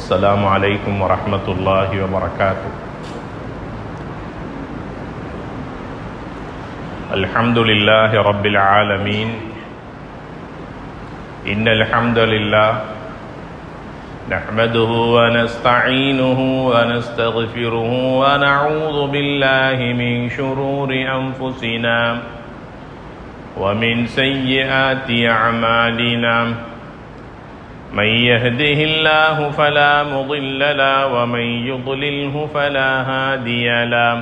السلام عليكم ورحمة الله وبركاته. الحمد لله رب العالمين. إن الحمد لله نحمده ونستعينه ونستغفره ونعوذ بالله من شرور أنفسنا ومن سيئات أعمالنا. من يهده الله فلا مضل له ومن يضلله فلا هادي له.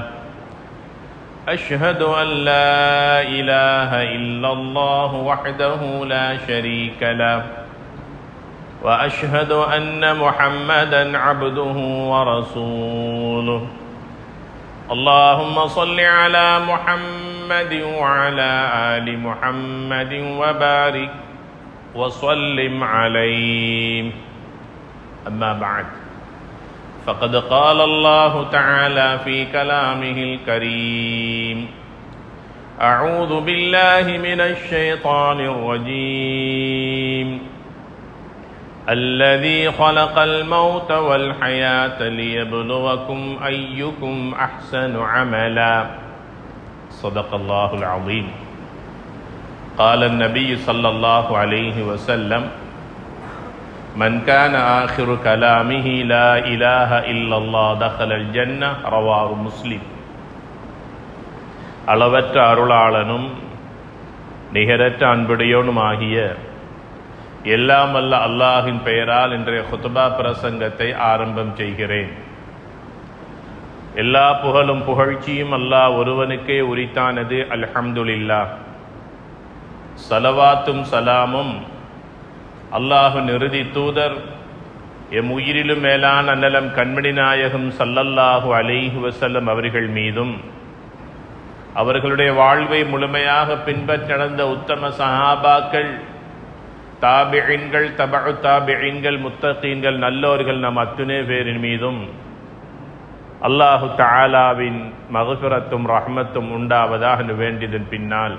أشهد أن لا إله إلا الله وحده لا شريك له وأشهد أن محمدا عبده ورسوله. اللهم صل على محمد وعلى آل محمد وبارك وسلم عليه. أما بعد، فقد قال الله تعالى في كلامه الكريم: أعوذ بالله من الشيطان الرجيم. الذي خلق الموت والحياة ليبلوكم أيكم أحسن عملا. صدق الله العظيم. قال النبي صلى الله عليه وسلم: من كان آخر كلامه لا إله إلا الله دخل الجنة. رواه முஸ்லிம். அளவற்ற அருளாளனும் நிகரற்ற அன்புடையோனுமாகிய எல்லாம் வல்ல அல்லாஹின் பெயரால் இன்றைய குத்பா பிரசங்கத்தை ஆரம்பம் செய்கிறேன். எல்லா புகழும் புகழ்ச்சியும் அல்லாஹ் ஒருவனுக்கே உரித்தானது. அல்ஹம்துலில்லாஹ். சலவாத்தும் சலாமும் அல்லாஹின் இறுதி தூதர் எம் உயிரிலும் மேலான அன்னலம் கண்மணி நாயகம் ஸல்லல்லாஹு அலைஹி வஸல்லம் அவர்கள் மீதும், அவர்களுடைய வாழ்வை முழுமையாக பின்பற்றி நடந்த உத்தம சஹாபாக்கள், தாபிஈன்கள், தபஉ தாபிஈன்கள், முத்தகீன்கள், நல்லோர்கள் நம் அத்துணை பேரின் மீதும் அல்லாஹு தஆலாவின் மக்ஃபிரத்தும் ரஹ்மத்தும் உண்டாவதாக வேண்டியதன் பின்னால்,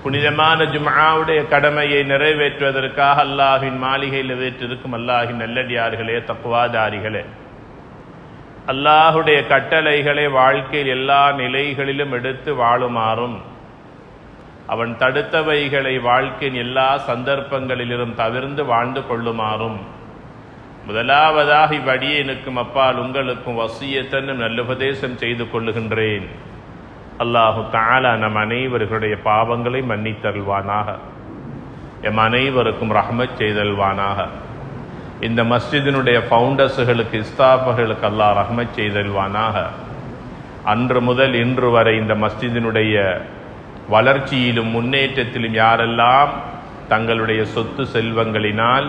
புனிதமான ஜும்ஆவுடைய கடமையை நிறைவேற்றுவதற்காக அல்லாஹின் மாளிகையில் வீற்றிருக்கும் அல்லாஹின் நல்லடியார்களே, தக்வாதாரிகளே, அல்லாஹுடைய கட்டளைகளை வாழ்க்கையில் எல்லா நிலைகளிலும் எடுத்து வாழுமாறும், அவன் தடுத்தவைகளை வாழ்க்கையின் எல்லா சந்தர்ப்பங்களிலும் தவிர்ந்து வாழ்ந்து கொள்ளுமாறும் முதலாவதாக இவ்வடியேனுக்கும் அப்பால் உங்களுக்கும் வசியத்தன்னும் நல்லுபதேசம் செய்து கொள்ளுகின்றேன். அல்லாஹு தஆலா நம் அனைவர்களுடைய பாவங்களை மன்னித்தருள்வானாக, எம் அனைவருக்கும் ரஹ்மத் செய்தல்வானாக. இந்த மஸ்ஜிதினுடைய ஃபவுண்டர்ஸுகளுக்கு, இஸ்தாஃபர்களுக்கு அல்லாஹ் ரஹ்மத் செய்தல்வானாக. அன்று முதல் இன்று வரை இந்த மஸ்ஜிதினுடைய வளர்ச்சியிலும் முன்னேற்றத்திலும் யாரெல்லாம் தங்களுடைய சொத்து செல்வங்களினால்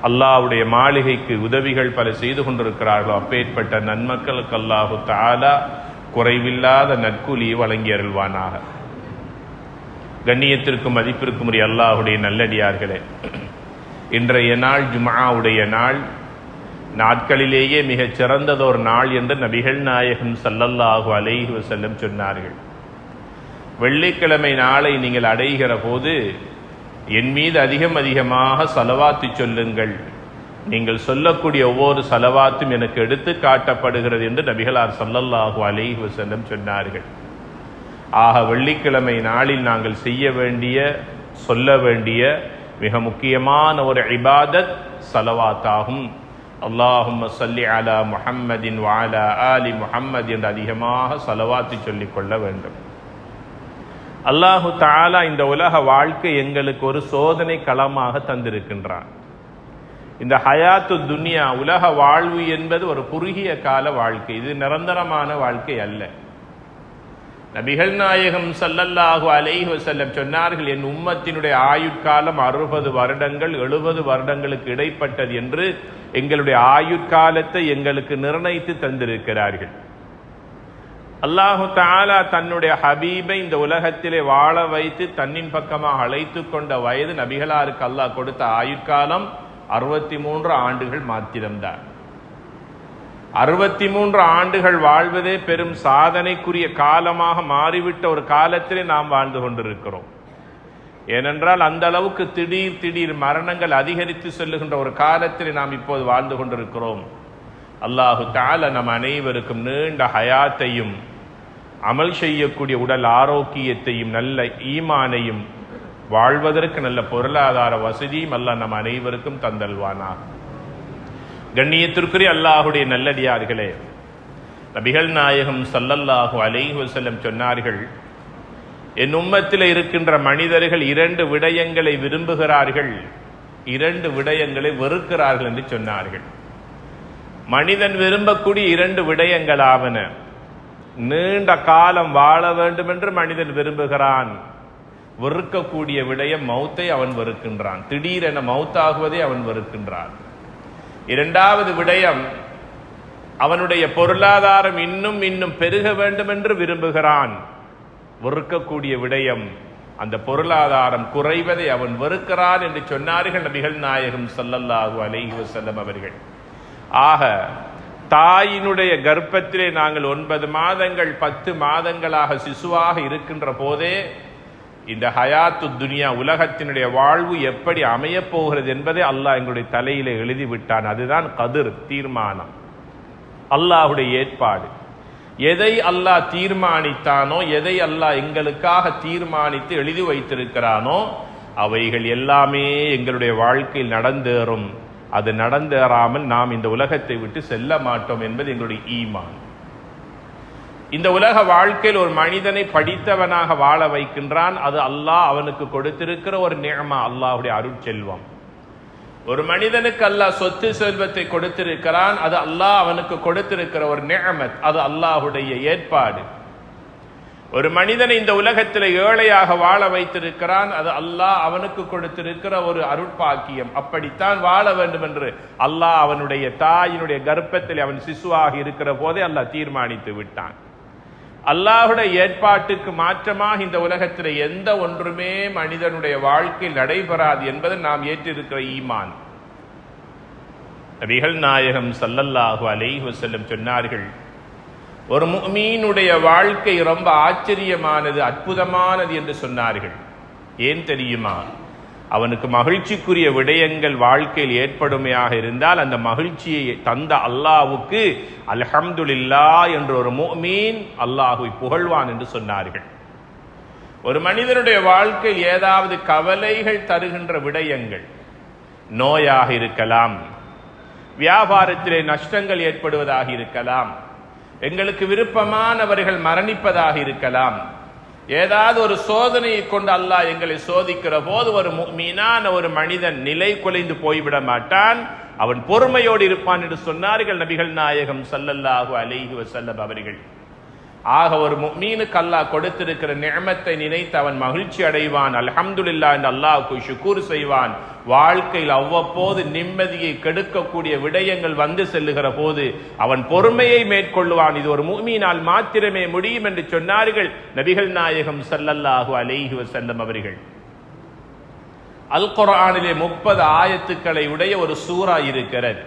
அல்லாஹ்வுடைய மாளிகைக்கு உதவிகள் பல செய்து கொண்டிருக்கிறார்களோ அப்பேற்பட்ட நன்மக்களுக்கு அல்லாஹு தஆலா குறைவில்லாத நற்கூலியை வழங்கி அருள்வானாக. கண்ணியத்திற்கும் மதிப்பிற்கும் உரிய அல்லாஹுடைய நல்லடியார்களே, இன்றைய நாள் ஜும்ஆவுடைய நாள், நாட்களிலேயே மிகச் சிறந்ததோர் நாள் என்று நபிகள் நாயகம் ஸல்லல்லாஹு அலைஹி வஸல்லம் சொன்னார்கள். வெள்ளிக்கிழமை நாளை நீங்கள் அடைகிற போது என் மீது அதிகமாக ஸலவாத்து சொல்லுங்கள், நீங்கள் சொல்லக்கூடிய ஒவ்வொரு ஸலவாத்தும் எனக்கு எடுத்து காட்டப்படுகிறது என்று நபிகளார் ஸல்லல்லாஹு அலைஹி வஸல்லம் சொன்னார்கள். ஆக வெள்ளிக்கிழமை நாளில் நாங்கள் செய்ய வேண்டிய, சொல்ல வேண்டிய மிக முக்கியமான ஒரு இபாதத் ஸலவாத்தாகும். அல்லாஹும்ம ஸல்லி அலா முஹம்மதின் வ அலா ஆலி முஹம்மத் என்று அதிகமாக ஸலவாத்து சொல்லிக் கொள்ள வேண்டும். அல்லாஹு தஆலா இந்த உலக வாழ்க்கை எங்களுக்கு ஒரு சோதனை களமாக தந்திருக்கின்றான். இந்த ஹயாத்து துன்யா, உலக வாழ்வு என்பது ஒரு குறுகிய கால வாழ்க்கை, இது நிரந்தரமான வாழ்க்கை அல்ல. நபிகள் நாயகம் ஸல்லல்லாஹு அலைஹி வஸல்லம் சொன்னார்கள், என் உம்மத்தினுடைய ஆயுட்காலம் 60 வருடங்கள் 70 வருடங்களுக்கு இடைப்பட்டது என்று எங்களுடைய ஆயுட்காலத்தை எங்களுக்கு நிர்ணயித்து தந்திருக்கிறார்கள். அல்லாஹு தஆலா தன்னுடைய ஹபீபை இந்த உலகத்திலே வாழ வைத்து தன்னின் பக்கமாக அழைத்து கொண்ட வயது நபிகளாருக்கு அல்லாஹ் கொடுத்த ஆயுட்காலம் 63 ஆண்டுகள் மாத்திரம்தான். 63 ஆண்டுகள் வாழ்வதே பெரும் சாதனைக்குரிய காலமாக மாறிவிட்ட ஒரு காலத்திலே நாம் வாழ்ந்து கொண்டிருக்கிறோம். ஏனென்றால் அந்த அளவுக்கு திடீர் மரணங்கள் அதிகரித்து செல்லுகின்ற ஒரு காலத்தில் நாம் இப்போது வாழ்ந்து கொண்டிருக்கிறோம். அல்லாஹு தஆலா நம் அனைவருக்கும் நீண்ட ஹயாத்தையும் அமல் செய்யக்கூடிய உடல் ஆரோக்கியத்தையும் நல்ல ஈமானையும் வாழ்வதற்கு நல்ல பொருளாதார வசதியும் அல்லாஹ் நம் அனைவருக்கும் தந்தல்வானா. கண்ணியத்திற்குரிய அல்லாஹுடைய நல்லடியார்களே, நபிகள் நாயகம் ஸல்லல்லாஹு அலைஹி வஸல்லம் சொன்னார்கள், என் உம்மத்தில் இருக்கின்ற மனிதர்கள் 2 விடயங்களை விரும்புகிறார்கள், 2 விடயங்களை வெறுக்கிறார்கள் என்று சொன்னார்கள். மனிதன் விரும்பக்கூடிய 2 விடயங்களாவன, நீண்ட காலம் வாழ வேண்டும் என்று மனிதன் விரும்புகிறான். வெறுக்கக்கூடிய விடயம் மௌத்தை அவன் வெறுக்கின்றான், திடீரென மௌத்தாகுவதை அவன் வெறுக்கின்றான். 2வது விடயம், அவனுடைய பொருளாதாரம் இன்னும் பெருக வேண்டும் என்று விரும்புகிறான். வெறுக்கக்கூடிய விடயம், அந்த பொருளாதாரம் குறைவதை அவன் வெறுக்கிறான் என்று சொன்னார்கள் நபிகள் நாயகம் ஸல்லல்லாஹு அலைஹி வஸல்லம் அவர்கள். ஆக தாயினுடைய கர்ப்பத்திலே நாங்கள் 9 மாதங்கள் 10 மாதங்களாக சிசுவாக இருக்கின்ற போதே இந்த ஹயாத்து துனியா உலகத்தினுடைய வாழ்வு எப்படி அமையப் போகிறது என்பதை அல்லாஹ் எங்களுடைய தலையிலே எழுதிவிட்டான். அதுதான் கதிர், தீர்மானம், அல்லாஹுடைய ஏற்பாடு. எதை அல்லாஹ் தீர்மானித்தானோ, எதை அல்லாஹ் எங்களுக்காக தீர்மானித்து எழுதி வைத்திருக்கிறானோ அவைகள் எல்லாமே எங்களுடைய வாழ்க்கையில் நடந்தேறும். அது நடந்தேறாமல் நாம் இந்த உலகத்தை விட்டு செல்ல மாட்டோம் என்பது எங்களுடைய ஈமான். இந்த உலக வாழ்க்கையில் ஒரு மனிதனை படித்தவனாக வாழ வைக்கின்றான். அது அல்லாஹ் அவனுக்கு கொடுத்திருக்கிற ஒரு நிஅமா, அல்லாஹுடைய அருட்செல்வம். ஒரு மனிதனுக்கு அல்லாஹ் சொத்து செல்வத்தை கொடுத்திருக்கிறான். அது அல்லாஹ் அவனுக்கு கொடுத்திருக்கிற ஒரு நிஅமத், அது அல்லாஹுடைய ஏற்பாடு. ஒரு மனிதனை இந்த உலகத்தில் ஏழையாக வாழ வைத்திருக்கிறான். அது அல்லாஹ் அவனுக்கு கொடுத்திருக்கிற ஒரு அருட்பாக்கியம். அப்படித்தான் வாழ வேண்டும் என்று அல்லாஹ் அவனுடைய தாயினுடைய கர்ப்பத்தில் அவன் சிசுவாக இருக்கிற போதே அல்லாஹ் தீர்மானித்து விட்டான். அல்லாஹுடைய ஏற்பாட்டுக்கு மாற்றமாக இந்த உலகத்தில் எந்த ஒன்றுமே மனிதனுடைய வாழ்க்கையில் நடைபெறாது என்பதை நாம் ஏற்றிருக்கிற ஈமான். நபிகள் நாயகம் ஸல்லல்லாஹு அலைஹி வஸல்லம் சொன்னார்கள், ஒரு முஃமினுடைய வாழ்க்கை ரொம்ப ஆச்சரியமானது, அற்புதமானது என்று சொன்னார்கள். ஏன் தெரியுமா? அவனுக்கு மகிழ்ச்சிக்குரிய விடயங்கள் வாழ்க்கையில் ஏற்படுமையாக இருந்தால் அந்த மகிழ்ச்சியை தந்த அல்லாஹ்வுக்கு அல்ஹம்துலில்லாஹ் என்ற ஒரு முஃமின் அல்லாஹ்வை புகழ்வான் என்று சொன்னார்கள். ஒரு மனிதனுடைய வாழ்க்கையில் ஏதாவது கவலைகள் தருகின்ற விடயங்கள், நோயாக இருக்கலாம், வியாபாரத்திலே நஷ்டங்கள் ஏற்படுவதாக இருக்கலாம், எங்களுக்கு விருப்பமானவர்கள் மரணிப்பதாக இருக்கலாம், ஏதாவது ஒரு சோதனையை கொண்டு அல்லாஹ் எங்களை சோதிக்கிற போது ஒரு முஃமினான ஒரு மனிதன் நிலை குலைந்து போய்விட மாட்டான், அவன் பொறுமையோடு இருப்பான் என்று சொன்னார்கள் நபிகள் நாயகம் ஸல்லல்லாஹு அலைஹி வஸல்லம் அவர்கள். ஆக ஒரு முஃமினுக்கு அல்லாஹ் கொடுத்திருக்கிற நிஅமத்தை நினைத்து அவன் மகிழ்ச்சி அடைவான், அல்ஹம்துலில்லாஹ் என்று அல்லாஹ்வுக்கு ஷுக்கூர் செய்வான். வாழ்க்கையில் அவ்வப்போது நிம்மதியை கெடுக்கக்கூடிய விடயங்கள் வந்து செல்லுகிற போது அவன் பொறுமையை மேற்கொள்வான். இது ஒரு முஃமினால் மாத்திரமே முடியும் என்று சொன்னார்கள் நபிகள் நாயகம் ஸல்லல்லாஹு அலைஹி வஸல்லம் அவர்கள். அல் குர்ஆனிலே 30 ஆயத்துக்களை உடைய ஒரு சூரா இருக்கிறது.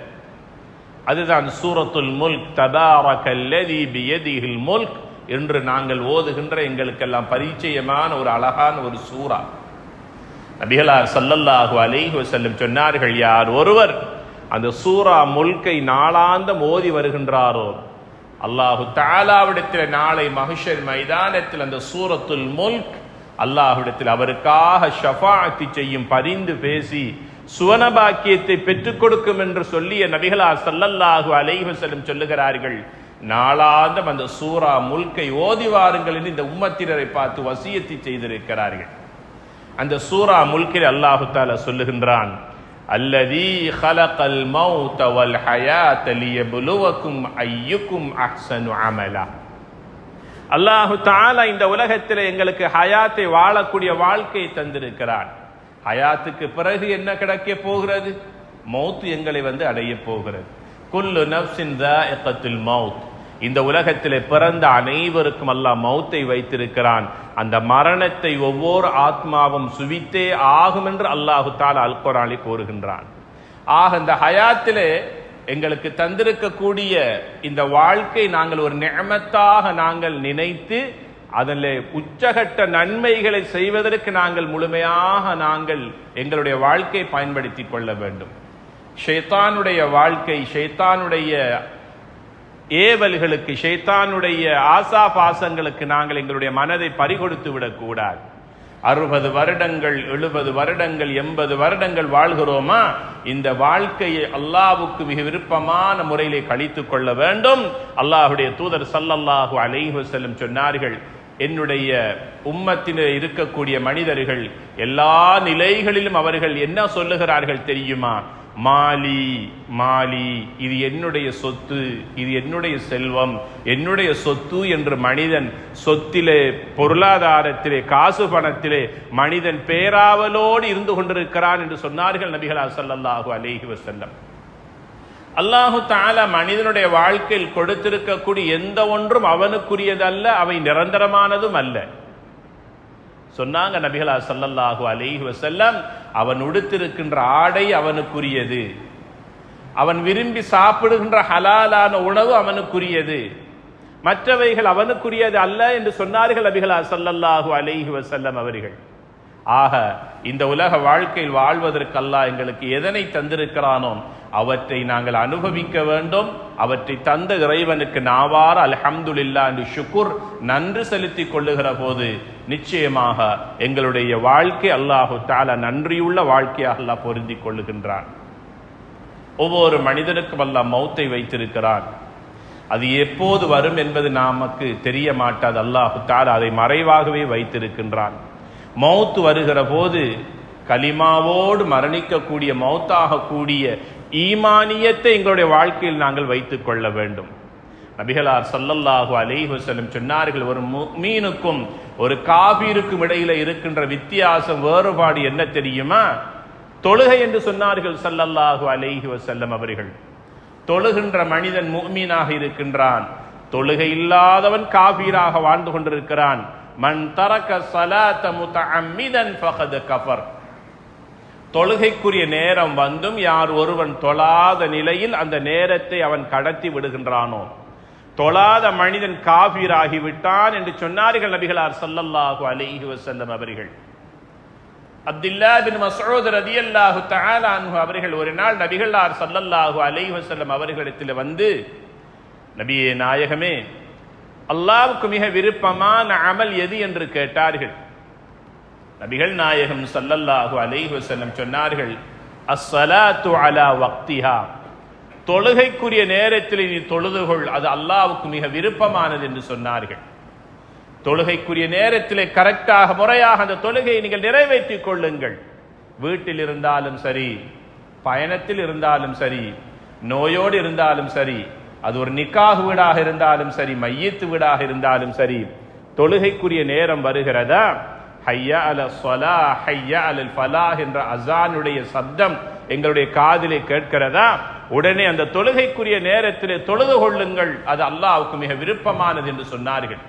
அதுதான் சூரத்துல் முல்க். தபாரக்கல்லதி பியதிஹில் முல்க் என்று நாங்கள் ஓதுகின்ற எங்களுக்கெல்லாம் பரிச்சயமான ஒரு அழகான ஒரு சூரா. நபிகளார் ஸல்லல்லாஹு அலைஹி வஸல்லம் சொன்னார்கள், யார் ஒருவர் அந்த சூரா முல்கை நாளாந்தம் ஓதி வருகின்றாரோ அல்லாஹு தஆலாவிடத்தில் நாளை மஹ்ஷர் மைதானத்தில் அந்த சூரத்துல் முல்க் அல்லாஹ்விடத்தில் அவருக்காக ஷஃபாஅத் செய்யும், பரிந்து பேசி சுவனபாக்கியத்தை பெற்றுக் கொடுக்கும் என்று சொல்லிய நபிகளார் ஸல்லல்லாஹு அலைஹி வஸல்லம் சொல்லுகிறார்கள், நாளாந்தம் அந்த சூரா முல்கை ஓதி வாருங்கள் என்று இந்த உம்மத்தினரை பார்த்து வசியத்தை செய்திருக்கிறார்கள். அந்த சூரா முல்கில் அல்லாஹு தஆலா சொல்லுகின்றான், அல்லதீ خلقல் மௌத வல் ஹயாத லியப்லுவக்கும் அய்யுக்கும் அஹ்ஸனு அமலா. அல்லாஹு தஆலா இந்த உலகத்தில் எங்களுக்கு ஹயாத்தை வாழக்கூடிய வாழ்க்கையை தந்திருக்கிறான். ஹயாத்துக்கு பிறகு என்ன கிடைக்க போகிறது? மௌத் எங்களை அடைய போகிறது. குல்லு நஃப்ஸின் ذائقத்துல் மௌத். இந்த உலகத்திலே பிறந்த அனைவருக்கும் அல்லாஹ் மௌத்தை வைத்திருக்கிறான். அந்த மரணத்தை ஒவ்வொரு ஆத்மாவும் சுவித்தே ஆகும் என்று அல்லாஹு தஆலா அல் குர்ஆனில் கூறுகின்றான். ஆக இந்த ஹயாத்திலே எங்களுக்கு தந்திருக்கக்கூடிய இந்த வாழ்க்கை நாங்கள் ஒரு நிஅமத்தாக நாங்கள் நினைத்து அதில் உச்சகட்ட நன்மைகளை செய்வதற்கு நாங்கள் முழுமையாக எங்களுடைய வாழ்க்கையை பயன்படுத்தி கொள்ள வேண்டும். ஷைத்தானுடைய வாழ்க்கை, ஷைத்தானுடைய ஏவல்களுக்கு, ஷைத்தானுடைய ஆசா பாசங்களுக்கு நாங்கள் எங்களுடைய மனதை பறிகொடுத்து விடக்கூடாது. 60 வருடங்கள் 70 வருடங்கள் 80 வருடங்கள் வாழ்கிறோமா, இந்த வாழ்க்கையை அல்லாஹ்வுக்கு மிக விருப்பமான முறையிலே கழித்துக் கொள்ள வேண்டும். அல்லாஹ்வுடைய தூதர் ஸல்லல்லாஹு அலைஹி வஸல்லம் சொன்னார்கள், என்னுடைய உம்மத்திலே இருக்கக்கூடிய மனிதர்கள் எல்லா நிலைகளிலும் அவர்கள் என்ன சொல்லுகிறார்கள் தெரியுமா? மாலி மாலி, இது என்னுடைய சொத்து, இது என்னுடைய செல்வம், என்னுடைய சொத்து என்று மனிதன் சொத்திலே, பொருளாதாரத்திலே, காசு பணத்திலே மனிதன் பேராவலோடு இருந்து கொண்டிருக்கிறான் என்று சொன்னார்கள் நபிகளார் ஸல்லல்லாஹு அலைஹி வஸல்லம். அல்லாஹு தஆலா மனிதனுடைய வாழ்க்கையில் கொடுத்திருக்கக்கூடிய எந்த ஒன்றும் அவனுக்குரியதல்ல, அவை நிரந்தரமானதும் அல்ல. சொன்னாங்க நபிகளார் ஸல்லல்லாஹு அலைஹி வஸல்லம், அவன் உடுத்திருக்கின்ற ஆடை அவனுக்குரியது, அவன் விரும்பி சாப்பிடுகின்ற ஹலாலான உணவு அவனுக்குரியது, மற்றவைகள் அவனுக்குரியது அல்ல என்று சொன்னார்கள் நபிகளார் ஸல்லல்லாஹு அலைஹி வஸல்லம் அவர்கள். ஆக இந்த உலக வாழ்க்கையில் வாழ்வதற்கு அல்லாஹ் எங்களுக்கு எதனை தந்திருக்கிறானோ அவற்றை நாங்கள் அனுபவிக்க வேண்டும். அவற்றை தந்த இறைவனுக்கு நாவார அல்ஹம்துலில்லாஹ் என்று ஷுக்ர், நன்றி செலுத்திக் கொள்ளுகிற போது நிச்சயமாக எங்களுடைய வாழ்க்கை அல்லாஹு தஆலா நன்றியுள்ள வாழ்க்கையாக அல்லாஹ் பொருந்தி கொள்ளுகின்றான். ஒவ்வொரு மனிதனுக்கும் அல்லாஹ் மௌத்தை வைத்திருக்கிறான். அது எப்போது வரும் என்பது நமக்கு தெரிய மாட்டாது. அல்லாஹு தஆலா அதை மறைவாகவே வைத்திருக்கின்றான். மௌத்து வருகிற போது கலிமாவோடு மரணிக்கக்கூடிய, மௌத்தாகக்கூடிய ஈமானியத்தை எங்களுடைய வாழ்க்கையில் நாங்கள் வைத்துக் கொள்ள வேண்டும். நபிகளார் ஸல்லல்லாஹு அலைஹி வஸல்லம் சொன்னார்கள், ஒரு முஃமினுக்கும் ஒரு காஃபிருக்கும் இடையில இருக்கின்ற வித்தியாசம், வேறுபாடு என்ன தெரியுமா? தொழுகை என்று சொன்னார்கள் ஸல்லல்லாஹு அலைஹி வஸல்லம் அவர்கள். தொழுகின்ற மனிதன் முஃமினாக இருக்கின்றான், தொழுகை இல்லாதவன் காஃபிராக வாழ்ந்து கொண்டிருக்கிறான். மன் தரக ஸலாத முத்தஅம்மிதன் ஃபகத் கஃபர். தொழுகைக்குரிய நேரம் வந்தும் யார் ஒருவன் தொழாத நிலையில் அந்த நேரத்தை அவன் கடத்தி விடுகின்றானோ, தொழாத மனிதன் காஃபிராகி விட்டான் என்று சொன்னார்கள் நபிகளார் ஸல்லல்லாஹு அலைஹி வஸல்லம் அவர்கள். அப்துல்லாஹ் பின் மஸ்ஊத் ரலியல்லாஹு தஆலா அன்ஹு அவர்கள் ஒரு நாள் நபிகளார் ஸல்லல்லாஹு அலைஹி வஸல்லம் அவர்களிடத்தில் வந்து, நபியே நாயகமே, அல்லாஹ்வுக்கு மிக விருப்பமான அமல் எது என்று கேட்டார்கள். நபிகள் நாயகம் ஸல்லல்லாஹு அலைஹி வஸல்லம் சொன்னார்கள், அஸ்ஸலாத்து அலா வக்திஹா, தொழுகைக்குரிய நேரத்தில் நீ தொழுதுகொள், அது அல்லாஹ்வுக்கு மிக விருப்பமானது என்று சொன்னார்கள். தொழுகைக்குரிய நேரத்திலே கரெக்டாக முறையாக அந்த தொழுகையை நீங்கள் நிறைவேற்றிக் கொள்ளுங்கள். வீட்டில் இருந்தாலும் சரி, பயணத்தில் இருந்தாலும் சரி, நோயோடு இருந்தாலும் சரி, அது ஒரு நிக்காஹ் வீடாக இருந்தாலும் சரி, மையத்து வீடாக இருந்தாலும் சரி, தொழுகைக்குரிய நேரம் வருகிறதா, ஹய்யா அலா ஸலாஹ் ஹய்யா அலல் ஃபலாஹ் என்ற அஸானுடைய சப்தம் எங்களுடைய காதிலே கேட்கிறதா, உடனே அந்த தொழுகைக்குரிய நேரத்திலே தொழுது கொள்ளுங்கள், அது அல்லாஹ்வுக்கு மிக விருப்பமானது என்று சொன்னார்கள்.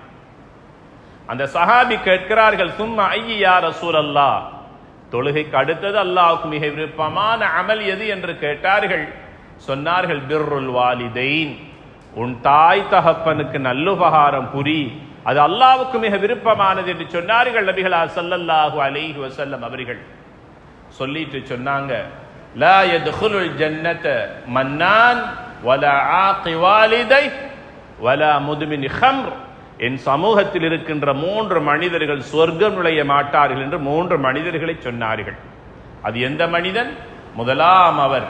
அந்த சஹாபி கேட்கிறார்கள், சும்மா ஐய யா ரசூலல்லாஹ், தொழுகைக்கு அடுத்தது அல்லாஹ்வுக்கு மிக விருப்பமான அமல் எது என்று கேட்டார்கள். சொன்னார்கள், பிர்ருல் வாலிதைன், உன் தாய் தகப்பனுக்கு நல்லுபகாரம் புரி, அது அல்லாஹ்வுக்கு மிக விருப்பமானது என்று சொன்னார்கள் நபிகளார் ஸல்லல்லாஹு அலைஹி வஸல்லம் அவர்கள். சொல்லிட்டு சொன்னாங்க, லா யத்குலுல் ஜன்னத மன்னான் வலா ஆகி வாலிதை வலா முத்மின் ஹம்ர், என் சமூகத்தில் இருக்கின்ற 3 மனிதர்கள் சொர்க்கம் நுழைய மாட்டார்கள் என்று 3 மனிதர்களை சொன்னார்கள். அது எந்த மனிதன்? முதலாம் அவர்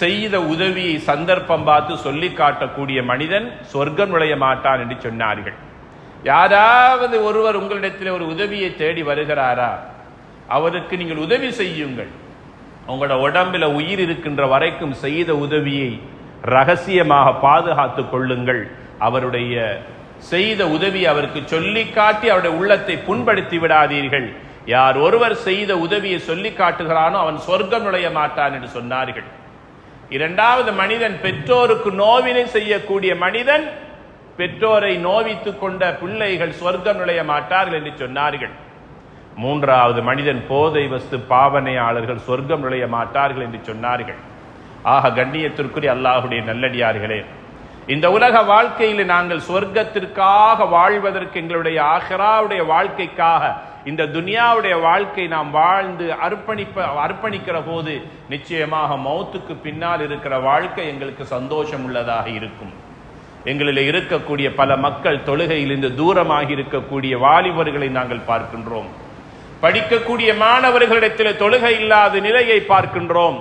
செய்த உதவியை சந்தர்ப்பம் பார்த்து சொல்லி காட்டக்கூடிய மனிதன் சொர்க்கம் நுழைய மாட்டான் என்று சொன்னார்கள். யாராவது ஒருவர் உங்களிடத்தில் ஒரு உதவியை தேடி வருகிறாரா, அவருக்கு நீங்கள் உதவி செய்யுங்கள். உங்களோட உடம்பில உயிர் இருக்கின்ற வரைக்கும் செய்த உதவியை ரகசியமாக பாதுகாத்துக் கொள்ளுங்கள். அவருடைய செய்த உதவி அவருக்கு சொல்லி காட்டி அவருடைய உள்ளத்தை புண்படுத்தி விடாதீர்கள். யார் ஒருவர் செய்த உதவியை சொல்லி காட்டுகிறானோ அவன் சொர்க்கம் நுழைய மாட்டான் என்று சொன்னார்கள். இரண்டாவது மனிதன் பெற்றோருக்கு நோவினை செய்யக்கூடிய மனிதன், பெற்றோரை நோவித்துக் கொண்ட பிள்ளைகள் சொர்க்கம் நுழைய மாட்டார்கள் என்று சொன்னார்கள். மூன்றாவது மனிதன் போதை வஸ்து பாவனையாளர்கள் சொர்க்கம் நுழைய மாட்டார்கள் என்று சொன்னார்கள். ஆக கண்ணியத்திற்குரிய அல்லாஹுடைய நல்லடியார்களே, இந்த உலக வாழ்க்கையில் நாங்கள் சொர்க்கத்திற்காக வாழ்வதற்கு, எங்களுடைய ஆகிராவுடைய வாழ்க்கைக்காக இந்த துனியாவுடைய வாழ்க்கை நாம் வாழ்ந்து அர்ப்பணிக்கிற போது நிச்சயமாக மௌத்துக்கு பின்னால் இருக்கிற வாழ்க்கை எங்களுக்கு சந்தோஷம் உள்ளதாக இருக்கும். எங்களில் இருக்கக்கூடிய பல மக்கள் தொழுகையிலிருந்து தூரமாக இருக்கக்கூடிய வாலிபர்களை நாங்கள் பார்க்கின்றோம். படிக்கக்கூடிய மாணவர்களிடத்தில் தொழுகை இல்லாத நிலையை பார்க்கின்றோம்.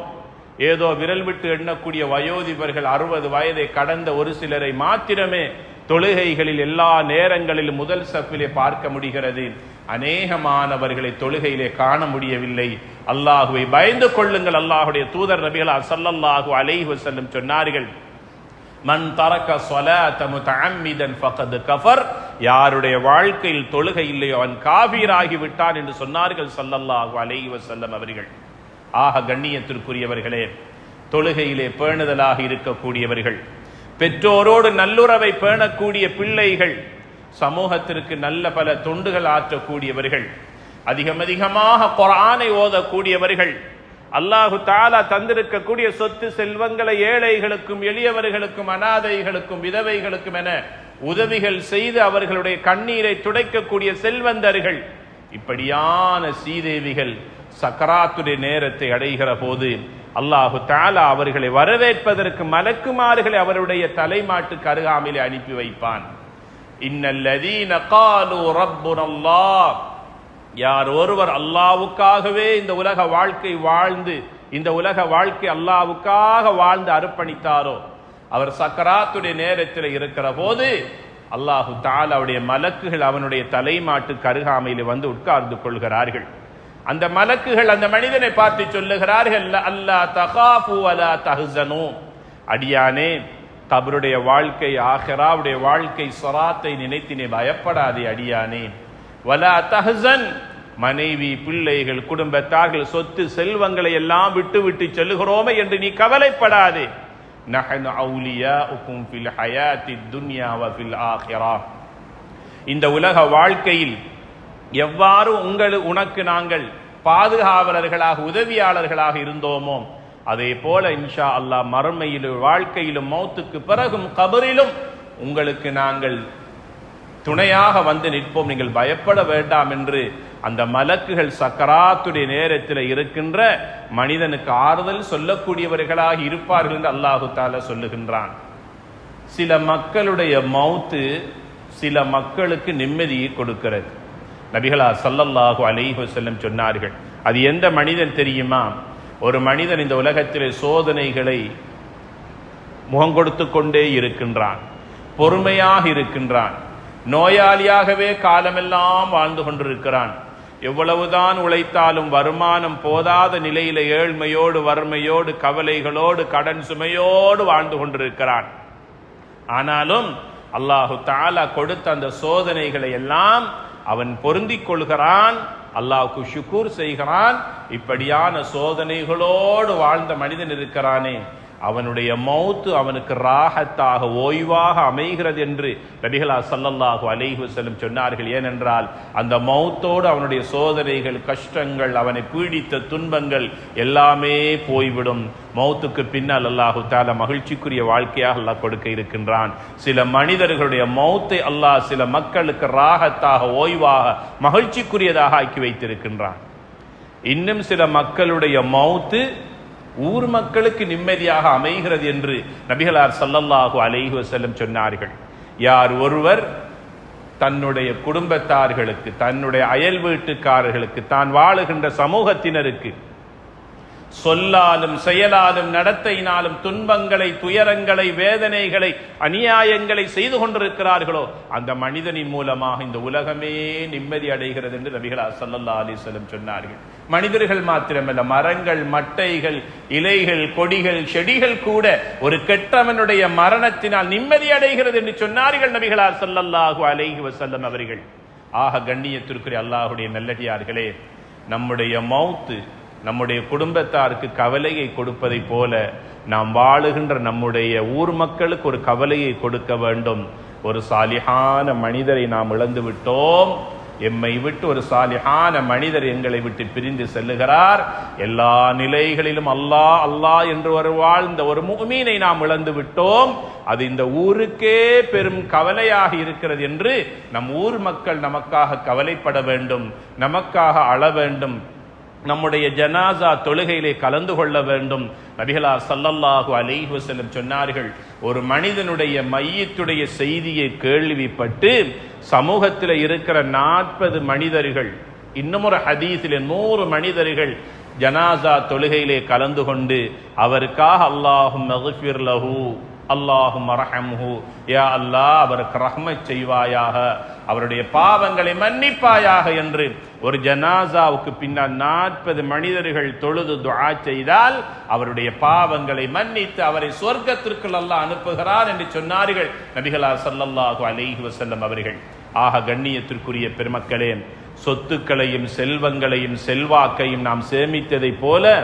ஏதோ விரல் விட்டு எண்ணக்கூடிய வயோதிபர்கள் 60 வயதை கடந்த ஒரு சிலரை மாத்திரமே தொழுகைகளில் எல்லா நேரங்களிலும் முதல் சஃபிலே பார்க்க முடிகிறது. அநேகமானவர்களை தொழுகையிலே காண முடியவில்லை. அல்லாஹுவை பயந்து கொள்ளுங்கள். அல்லாஹுடைய தூதர் நபிகள் ஸல்லல்லாஹு அலைஹி வஸல்லம் சொன்னார்கள், மன் தரக ஸலாத முதஅம்மிதன் ஃபகத் கஃபர், யாருடைய வாழ்க்கையில் தொழுகை இல்லையோ அவன் காஃபிராகி விட்டான் என்று சொன்னார்கள் ஸல்லல்லாஹு அலைஹி வஸல்லம் அவர்கள். ஆக கண்ணியத்திற்குரியவர்களே, தொழுகையிலே பேணுதலாக இருக்கக்கூடியவர்கள், பெற்றோரோடு நல்லுறவை பேணக்கூடிய பிள்ளைகள், சமூகத்திற்கு நல்ல பல தொண்டுகள் ஆற்றக்கூடியவர்கள், அதிகமாக குர்ஆனை ஓதக்கூடியவர்கள், அல்லாஹு தஆலா தந்திருக்கக்கூடிய சொத்து செல்வங்களை ஏழைகளுக்கும் எளியவர்களுக்கும் அனாதைகளுக்கும் விதவைகளுக்கும் என உதவிகள் செய்து அவர்களுடைய கண்ணீரை துடைக்கக்கூடிய செல்வந்தர்கள், இப்படியான சீதேவிகள் சக்கராத்துடைய நேரத்தை அடைகிற போது அல்லாஹு தஆலா அவர்களை வரவேற்பதற்கு மலக்குமார்களை அவருடைய தலைமாட்டுக்கு அருகாமையிலே அனுப்பி வைப்பான். இன்னல்லதீன காலு ரப்புனல்லாஹ், யார் ஒருவர் அல்லாஹ்வுக்காகவே இந்த உலக வாழ்க்கை வாழ்ந்து, இந்த உலக வாழ்க்கை அல்லாஹ்வுக்காக வாழ்ந்து அர்ப்பணித்தாரோ, அவர் சக்கராத்துடைய நேரத்தில் இருக்கிற போது அல்லாஹு தஆலாவுடைய மலக்குகள் அவனுடைய தலைமாட்டுக்கு அருகாமையிலே வந்து உட்கார்ந்து கொள்கிறார்கள். அந்த மலக்குகள் அந்த மனிதனை பார்த்து சொல்லுகிறார்கள், அல்லா தகாஃபு வலா தஹ்ஸனு, அடியானே கபருடைய வாழ்க்கை, ஆகிராவுடைய வாழ்க்கை, ஸராத்தை நினைத்தினே பயப்படாதே அடியானே. வலா தஹ்ஸன், மனைவி பிள்ளைகள் குடும்பத்தார்கள் சொத்து செல்வங்களை எல்லாம் விட்டு விட்டு செல்லுகிறோமே என்று நீ கவலைப்படாதே. நஹ்னு அவுலியாஉக்கும் ஃபில் ஹயாத்தித் துன்யா வ ஃபில் ஆகிரா, இந்த உலக வாழ்க்கையில் எவ்வாறு உனக்கு நாங்கள் பாதுகாவலர்களாக உதவியாளர்களாக இருந்தோமோ அதே போல இன்ஷா அல்லாஹ் மறுமையிலும் வாழ்க்கையிலும் மௌத்துக்கு பிறகும் கபரிலும் உங்களுக்கு நாங்கள் துணையாக வந்து நிற்போம், நீங்கள் பயப்பட வேண்டாம் என்று அந்த மலக்குகள் சக்கராத்துடைய நேரத்தில் இருக்கின்ற மனிதனுக்கு ஆறுதல் சொல்லக்கூடியவர்களாக இருப்பார்கள் என்று அல்லாஹு தஆலா சொல்லுகின்றான். சில மக்களுடைய மௌத்து சில மக்களுக்கு நிம்மதியை கொடுக்கிறது. நபிகளார் ஸல்லல்லாஹு அலைஹி வஸல்லம் சொன்னார்கள், அது எந்த மனிதன் தெரியுமா? ஒரு மனிதன் இந்த உலகத்திலே சோதனைகளை முகங்கொடுத்து கொண்டே இருக்கின்றான், பொறுமையாக இருக்கின்றான், நோயாளியாகவே காலமெல்லாம் வாழ்ந்து கொண்டிருக்கிறான், எவ்வளவுதான் உழைத்தாலும் வருமானம் போதாத நிலையில ஏழ்மையோடு வறுமையோடு கவலைகளோடு கடன் சுமையோடு வாழ்ந்து கொண்டிருக்கிறான். ஆனாலும் அல்லாஹு தஆலா கொடுத்த அந்த சோதனைகளை எல்லாம் அவன் பொருந்திக் கொள்கிறான், அல்லாஹ்வுக்கு ஷுக்கூர் செய்கிறான். இப்படியான சோதனைகளோடு வாழ்ந்த மனிதன் இருக்கிறானே, அவனுடைய மௌத்து அவனுக்கு ராஹத்தாக ஓய்வாக அமைகிறது என்று நபிகளார் ஸல்லல்லாஹு அலைஹி வஸல்லம் சொன்னார்கள். ஏனென்றால் அந்த மௌத்தோடு அவனுடைய சோதனைகள், கஷ்டங்கள், அவனை பீடித்த துன்பங்கள் எல்லாமே போய்விடும். மௌத்துக்கு பின்னால் அல்லாஹு தஆலா மகிழ்ச்சிக்குரிய வாழ்க்கையாக அல்லாஹ் கொடுக்க இருக்கின்றான். சில மனிதர்களுடைய மௌத்தை அல்லாஹ் சில மக்களுக்கு ராஹத்தாக ஓய்வாக மகிழ்ச்சிக்குரியதாக ஆக்கி வைத்திருக்கின்றான். இன்னும் சில மக்களுடைய மௌத்து ஊர் மக்களுக்கு நிம்மதியாக அமைகிறது என்று நபிகளார் ஸல்லல்லாஹு அலைஹி வஸல்லம் சொன்னார்கள். யார் ஒருவர் தன்னுடைய குடும்பத்தார்களுக்கு, தன்னுடைய அயல் வீட்டுக்காரர்களுக்கு, தான் வாழுகின்ற சமூகத்தினருக்கு சொல்லாலும் செயலாலும் நடத்தையினாலும் துன்பங்களை, துயரங்களை, வேதனைகளை, அநியாயங்களை செய்து கொண்டிருக்கிறார்களோ அந்த மனிதனின் மூலமாக இந்த உலகமே நிம்மதி அடைகிறது என்று நபிகளார் ஸல்லல்லாஹு அலைஹி வஸல்லம் சொன்னார்கள். மனிதர்கள் மாத்திரமல்ல, மரங்கள், மட்டைகள், இலைகள், கொடிகள், செடிகள் கூட ஒரு கெட்டவனுடைய மரணத்தினால் நிம்மதி அடைகிறது என்று சொன்னார்கள் நபிகளார் ஸல்லல்லாஹு அலைஹி வஸல்லம் அவர்கள். ஆக கண்ணியத்திற்குரிய அல்லாஹ்வுடைய நல்லடியார்களே, நம்முடைய மௌத்து நம்முடைய குடும்பத்தாருக்கு கவலையை கொடுப்பதை போல நாம் வாழுகின்ற நம்முடைய ஊர் மக்களுக்கு ஒரு கவலையை கொடுக்க வேண்டும். ஒரு சாலிஹான மனிதரை நாம் இழந்து விட்டோம், எம்மை விட்டு ஒரு சாலிஹான மனிதர் எங்களை விட்டு பிரிந்து செல்லுகிறார். எல்லா நிலைகளிலும் அல்லாஹ் அல்லாஹ் என்று ஒரு வாழ்ந்த ஒரு முஃமினை நாம் இழந்து விட்டோம். அது இந்த ஊருக்கே பெரும் கவலையாக இருக்கிறது என்று நம் ஊர் மக்கள் நமக்காக கவலைப்பட வேண்டும், நமக்காக அழ வேண்டும், நம்முடைய ஜனாசா தொழுகையிலே கலந்து கொள்ள வேண்டும். நபிகளார் ஸல்லல்லாஹு அலைஹி வஸல்லம் சொன்னார்கள், ஒரு மனிதனுடைய மையத்துடைய செய்தியை கேள்விப்பட்டு சமூகத்தில் இருக்கிற 40 மனிதர்கள், இன்னும் ஒரு ஹதீஸிலே 100 மனிதர்கள் ஜனாசா தொழுகையிலே கலந்து கொண்டு அவருக்காக அல்லாஹும்ம இக்ஃபிர் லஹு அல்லாஹும்ம ரஹம்ஹு, யா அல்லாஹ் அவருக்கு ரஹ்மத் செய்வாயாக, அவருடைய பாவங்களை மன்னிப்பாயாக என்று ஒரு ஜனாசாவுக்கு பின்னால் 40 மனிதர்கள் தொழுது துஆ செய்தால் அவருடைய பாவங்களை மன்னித்து அவரை சொர்க்கத்திற்கு அல்லாஹ் அனுப்புகிறார் என்று சொன்னார்கள் நபிகளார் ஸல்லல்லாஹு அலைஹி வஸல்லம் அவர்கள். ஆக கண்ணியத்திற்குரிய பெருமக்களே, சொத்துக்களையும் செல்வங்களையும் செல்வாக்கையும் நாம் சேமித்ததை போல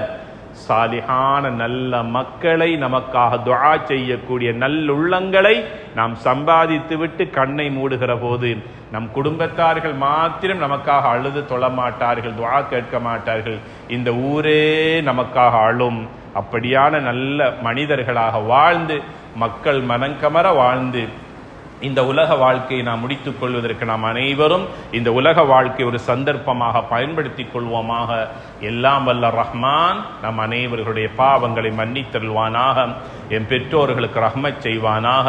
சாலிஹான நல்ல மக்களை, நமக்காக துஆ செய்யக்கூடிய நல்லுள்ளங்களை நாம் சம்பாதித்து விட்டு கண்ணை மூடுகிற போது நம் குடும்பத்தார்கள் மாத்திரம் நமக்காக அழுது தொழமாட்டார்கள், துஆ கேட்க மாட்டார்கள், இந்த ஊரே நமக்காக அழும். அப்படியான நல்ல மனிதர்களாக வாழ்ந்து மக்கள் மனங்கமர வாழ்ந்து இந்த உலக வாழ்க்கையை நாம் முடித்துக் கொள்வதற்கு நாம் அனைவரும் இந்த உலக வாழ்க்கை ஒரு சந்தர்ப்பமாக பயன்படுத்திக் கொள்வோமாக. எல்லாம் வல்ல ரஹ்மான் நம் அனைவர்களுடைய பாவங்களை மன்னித்தருள்வானாக, என் பெற்றோர்களுக்கு ரஹ்மத் செய்வானாக,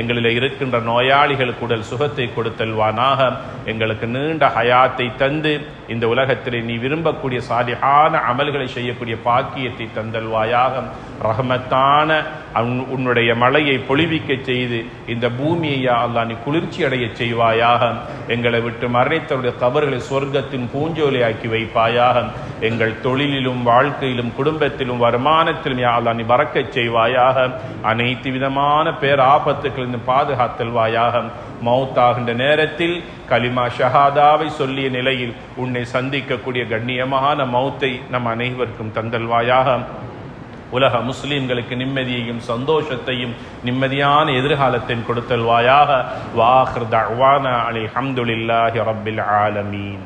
எங்களில் இருக்கின்ற நோயாளிகளுக்கு உடல் சுகத்தை கொடுத்தல்வானாக, எங்களுக்கு நீண்ட ஹயாத்தை தந்து இந்த உலகத்திலே நீ விரும்பக்கூடிய சாலிஹான அமல்களை செய்யக்கூடிய பாக்கியத்தை தந்தல்வாயாக. ரஹ்மத்தான உன்னுடைய மழையை பொழிவிக்க செய்து இந்த பூமியை அல்லாஹ் நீ குளிர்ச்சி அடைய செய்வாயாக. எங்களை விட்டு மறைத்தவருடைய கபர்களை சொர்க்கத்தின் பூஞ்சோலையாக்கி வைப்பாயாக. எங்கள் தொழிலிலும் வாழ்க்கையிலும் குடும்பத்திலும் வருமானத்திலும் யா அல்லாஹ் நீ பறக்கச் செய்வாயாக. அனைத்து விதமான பேராபத்துக்களிலிருந்து பாதுகாத்தல்வாயாக. மௌத்தாகின்ற நேரத்தில் கலிமா ஷஹாதாவை சொல்லிய நிலையில் உன்னை சந்திக்கக்கூடிய கண்ணியமான மௌத்தை நம் அனைவருக்கும் தந்தல்வாயாக. உலக முஸ்லிம்களுக்கு நிம்மதியையும் சந்தோஷத்தையும் நிம்மதியான எதிர்காலத்தையும் கொடுத்தல்வாயாக. வாஹிர் தஅவானா அல்ஹம்துலில்லாஹி ரப்பில் ஆலமீன்.